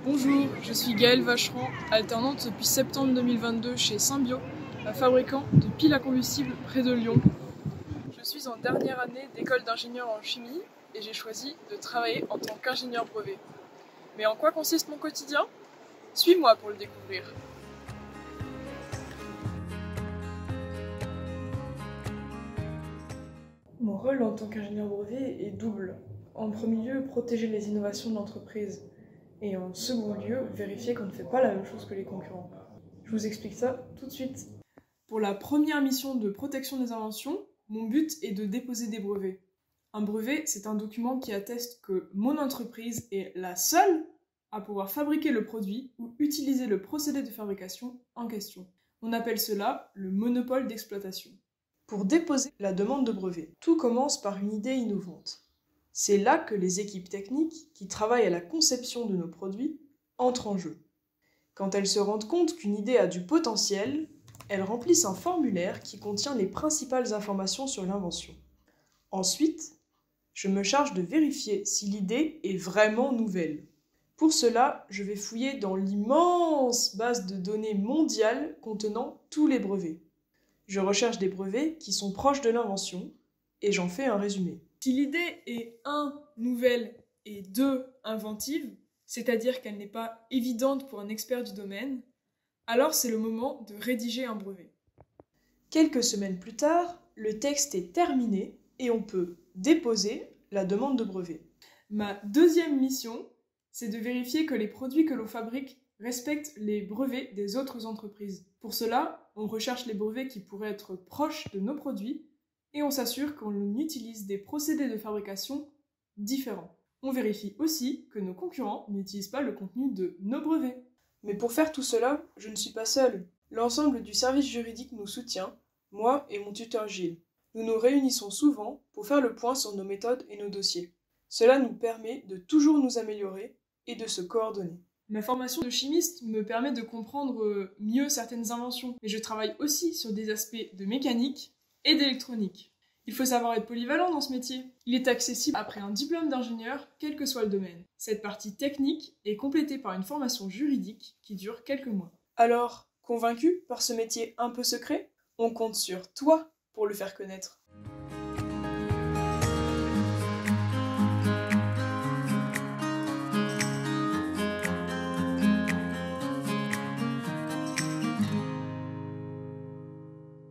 Bonjour, je suis Gaëlle Vacheran, alternante depuis septembre 2022 chez Symbio, un fabricant de piles à combustible près de Lyon. Je suis en dernière année d'école d'ingénieur en chimie et j'ai choisi de travailler en tant qu'ingénieur brevet. Mais en quoi consiste mon quotidien? Suis-moi pour le découvrir. Mon rôle en tant qu'ingénieur brevet est double. En premier lieu, protéger les innovations de l'entreprise. Et en second lieu, vérifier qu'on ne fait pas la même chose que les concurrents. Je vous explique ça tout de suite. Pour la première mission de protection des inventions, mon but est de déposer des brevets. Un brevet, c'est un document qui atteste que mon entreprise est la seule à pouvoir fabriquer le produit ou utiliser le procédé de fabrication en question. On appelle cela le monopole d'exploitation. Pour déposer la demande de brevet, tout commence par une idée innovante. C'est là que les équipes techniques qui travaillent à la conception de nos produits entrent en jeu. Quand elles se rendent compte qu'une idée a du potentiel, elles remplissent un formulaire qui contient les principales informations sur l'invention. Ensuite, je me charge de vérifier si l'idée est vraiment nouvelle. Pour cela, je vais fouiller dans l'immense base de données mondiale contenant tous les brevets. Je recherche des brevets qui sont proches de l'invention et j'en fais un résumé. Si l'idée est 1. Nouvelle et 2. Inventive, c'est-à-dire qu'elle n'est pas évidente pour un expert du domaine, alors c'est le moment de rédiger un brevet. Quelques semaines plus tard, le texte est terminé et on peut déposer la demande de brevet. Ma deuxième mission, c'est de vérifier que les produits que l'on fabrique respectent les brevets des autres entreprises. Pour cela, on recherche les brevets qui pourraient être proches de nos produits et on s'assure qu'on utilise des procédés de fabrication différents. On vérifie aussi que nos concurrents n'utilisent pas le contenu de nos brevets. Mais pour faire tout cela, je ne suis pas seule. L'ensemble du service juridique nous soutient, moi et mon tuteur Gilles. Nous nous réunissons souvent pour faire le point sur nos méthodes et nos dossiers. Cela nous permet de toujours nous améliorer et de se coordonner. Ma formation de chimiste me permet de comprendre mieux certaines inventions, mais je travaille aussi sur des aspects de mécanique et d'électronique. Il faut savoir être polyvalent dans ce métier. Il est accessible après un diplôme d'ingénieur, quel que soit le domaine. Cette partie technique est complétée par une formation juridique qui dure quelques mois. Alors, convaincu par ce métier un peu secret? On compte sur toi pour le faire connaître.